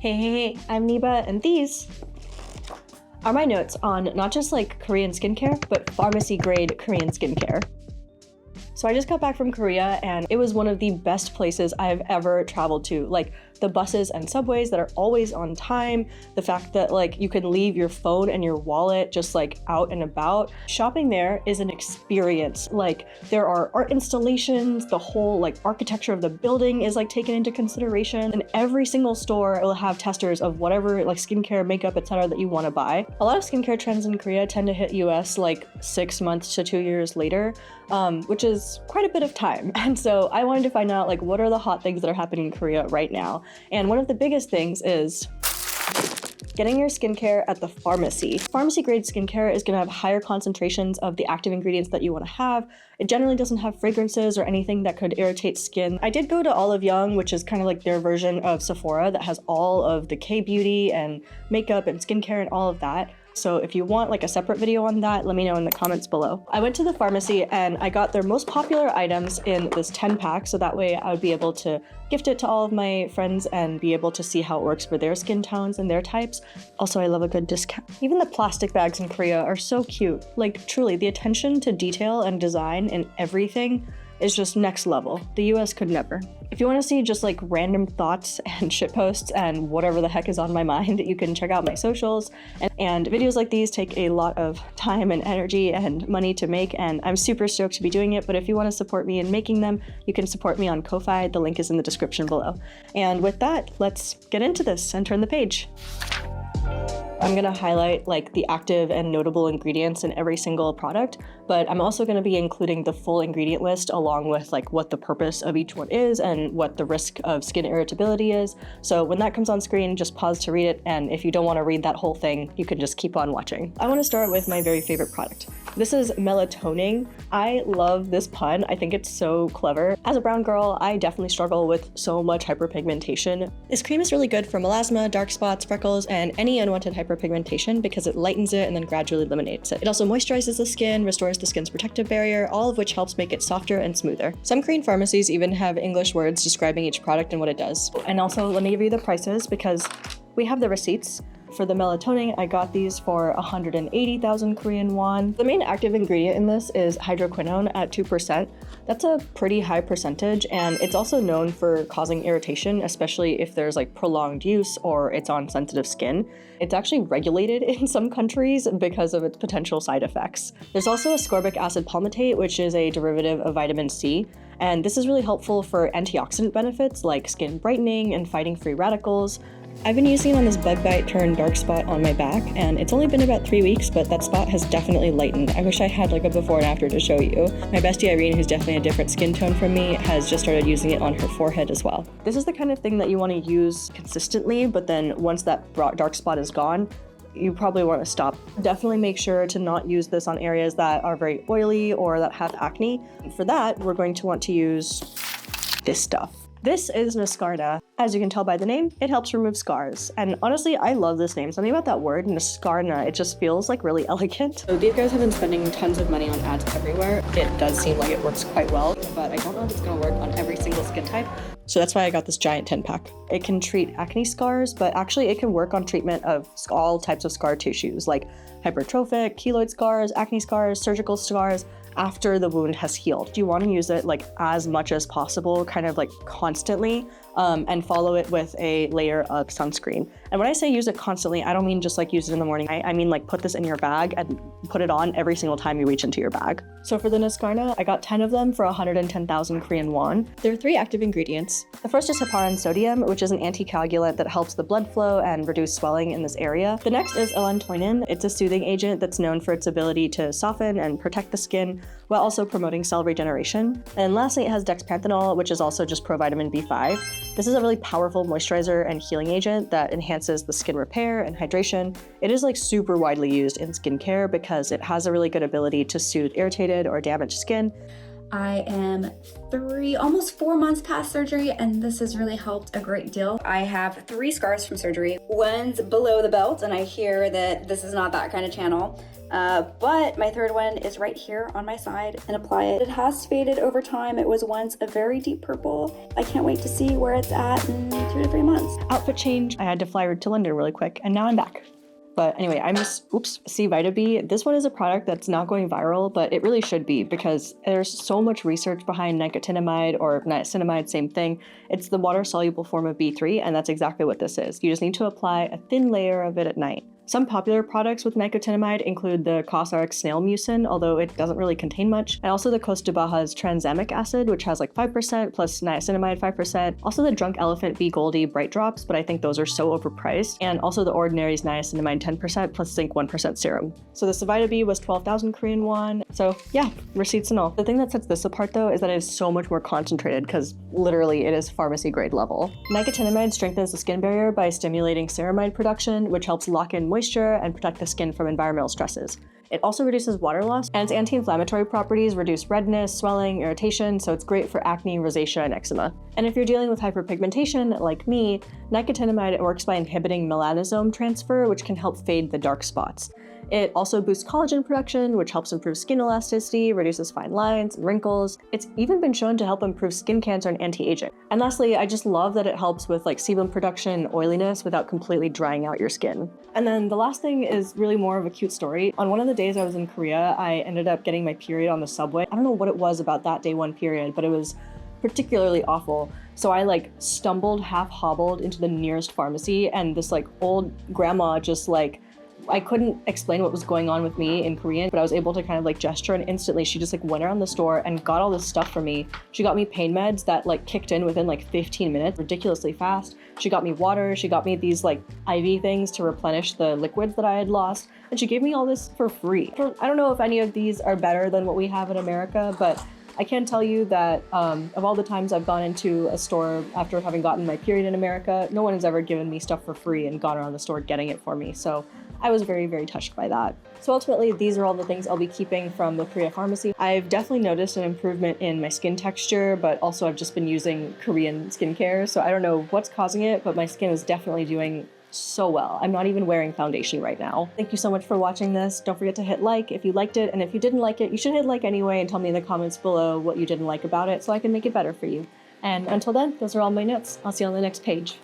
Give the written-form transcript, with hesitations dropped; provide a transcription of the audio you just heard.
Hey, I'm Niba, and these are my notes on not just like Korean skincare, but pharmacy grade Korean skincare. So I just got back from Korea and it was one of the best places I've ever traveled to. Like the buses and subways that are always on time, the fact that like you can leave your phone and your wallet just like out and about. Shopping there is an experience. Like there are art installations, the whole like architecture of the building is like taken into consideration, and every single store will have testers of whatever like skincare, makeup, etc. that you want to buy. A lot of skincare trends in Korea tend to hit US like 6 months to 2 years later, which is quite a bit of time. And so I wanted to find out like what are the hot things that are happening in Korea right now. And one of the biggest things is getting your skincare at the pharmacy. Pharmacy grade skincare is gonna have higher concentrations of the active ingredients that you wanna have. It generally doesn't have fragrances or anything that could irritate skin. I did go to Olive Young, which is kind of like their version of Sephora that has all of the K-beauty and makeup and skincare and all of that. So if you want like a separate video on that, let me know in the comments below. I went to the pharmacy and I got their most popular items in this 10 pack, so that way I would be able to gift it to all of my friends and be able to see how it works for their skin tones and their types. Also, I love a good discount. Even the plastic bags in Korea are so cute. Like truly, the attention to detail and design in everything is just next level. The US could never. If you want to see just like random thoughts and shitposts and whatever the heck is on my mind, you can check out my socials. And videos like these take a lot of time and energy and money to make, and I'm super stoked to be doing it. But if you want to support me in making them, you can support me on Ko-Fi. The link is in the description below. And with that, let's get into this and turn the page. I'm gonna highlight like the active and notable ingredients in every single product, but I'm also gonna be including the full ingredient list along with like what the purpose of each one is and what the risk of skin irritability is. So when that comes on screen, just pause to read it, and if you don't wanna read that whole thing, you can just keep on watching. I wanna start with my very favorite product. This is melatoning. I love this pun. I think it's so clever. As a brown girl, I definitely struggle with so much hyperpigmentation. This cream is really good for melasma, dark spots, freckles, and any unwanted hyperpigmentation because it lightens it and then gradually eliminates it. It also moisturizes the skin, restores the skin's protective barrier, all of which helps make it softer and smoother. Some Korean pharmacies even have English words describing each product and what it does. And also, let me give you the prices because we have the receipts. For the melatoning, I got these for 180,000 Korean won. The main active ingredient in this is hydroquinone at 2%. That's a pretty high percentage, and it's also known for causing irritation, especially if there's like prolonged use or it's on sensitive skin. It's actually regulated in some countries because of its potential side effects. There's also ascorbic acid palmitate, which is a derivative of vitamin C. And this is really helpful for antioxidant benefits like skin brightening and fighting free radicals. I've been using it on this bug bite turned dark spot on my back, and it's only been about 3 weeks, but that spot has definitely lightened. I wish I had like a before and after to show you. My bestie Irene, who's definitely a different skin tone from me, has just started using it on her forehead as well. This is the kind of thing that you want to use consistently, but then once that dark spot is gone, you probably want to stop. Definitely make sure to not use this on areas that are very oily or that have acne. For that, we're going to want to use this stuff. This is Niscarna. As you can tell by the name, it helps remove scars. And honestly, I love this name. Something about that word, Niscarna, it just feels like really elegant. So these guys have been spending tons of money on ads everywhere. It does seem like it works quite well, but I don't know if it's gonna work on every single skin type. So that's why I got this giant 10 pack. It can treat acne scars, but actually it can work on treatment of all types of scar tissues like hypertrophic, keloid scars, acne scars, surgical scars, after the wound has healed. You want to use it like as much as possible, kind of like constantly, and follow it with a layer of sunscreen. And when I say use it constantly, I don't mean just like use it in the morning. I mean like put this in your bag and put it on every single time you reach into your bag. So for the Niscarna, I got 10 of them for 110,000 Korean won. There are 3 active ingredients. The first is heparin sodium, which is an anticoagulant that helps the blood flow and reduce swelling in this area. The next is allantoinin. It's a soothing agent that's known for its ability to soften and protect the skin while also promoting cell regeneration. And lastly, it has dexpanthenol, which is also just provitamin B5. This is a really powerful moisturizer and healing agent that enhances the skin repair and hydration. It is like super widely used in skincare because it has a really good ability to soothe irritated or damaged skin. I am almost 4 months past surgery, and this has really helped a great deal. I have 3 scars from surgery. One's below the belt, and I hear that this is not that kind of channel. But my 3rd one is right here on my side, and apply it. It has faded over time. It was once a very deep purple. I can't wait to see where it's at in 2 to 3 months. Outfit change. I had to fly to London really quick, and now I'm back. But anyway, sevitaB. This one is a product that's not going viral, but it really should be because there's so much research behind nicotinamide or niacinamide, same thing. It's the water-soluble form of B3, and that's exactly what this is. You just need to apply a thin layer of it at night. Some popular products with nicotinamide include the Cosrx snail mucin, although it doesn't really contain much, and also the Costa Baja's tranexamic acid, which has like 5% plus niacinamide 5%. Also the Drunk Elephant B Goldie Bright Drops, but I think those are so overpriced, and also the Ordinary's niacinamide 10% plus zinc 1% serum. So the sevitaB was 12,000 Korean won. So yeah, receipts and all. The thing that sets this apart though is that it is so much more concentrated because literally it is pharmacy grade level. Nicotinamide strengthens the skin barrier by stimulating ceramide production, which helps lock in moisture and protect the skin from environmental stresses. It also reduces water loss, and its anti-inflammatory properties reduce redness, swelling, irritation, so it's great for acne, rosacea, and eczema. And if you're dealing with hyperpigmentation, like me, nicotinamide works by inhibiting melanosome transfer, which can help fade the dark spots. It also boosts collagen production, which helps improve skin elasticity, reduces fine lines, and wrinkles. It's even been shown to help improve skin cancer and anti-aging. And lastly, I just love that it helps with like sebum production and oiliness without completely drying out your skin. And then the last thing is really more of a cute story. On one of the days I was in Korea, I ended up getting my period on the subway. I don't know what it was about that day 1 period, but it was particularly awful. So I like stumbled, half hobbled into the nearest pharmacy, and this like old grandma just like, I couldn't explain what was going on with me in Korean, but I was able to kind of like gesture, and instantly she just like went around the store and got all this stuff for me. She got me pain meds that like kicked in within like 15 minutes, ridiculously fast. She got me water, she got me these like IV things to replenish the liquids that I had lost, and she gave me all this for free. I don't know if any of these are better than what we have in America, but I can tell you that of all the times I've gone into a store after having gotten my period in America, no one has ever given me stuff for free and gone around the store getting it for me. So I was very, very touched by that. So ultimately, these are all the things I'll be keeping from the Korea pharmacy. I've definitely noticed an improvement in my skin texture, but also I've just been using Korean skincare. So I don't know what's causing it, but my skin is definitely doing so well. I'm not even wearing foundation right now. Thank you so much for watching this. Don't forget to hit like if you liked it, and if you didn't like it, you should hit like anyway and tell me in the comments below what you didn't like about it so I can make it better for you. And until then, those are all my notes. I'll see you on the next page.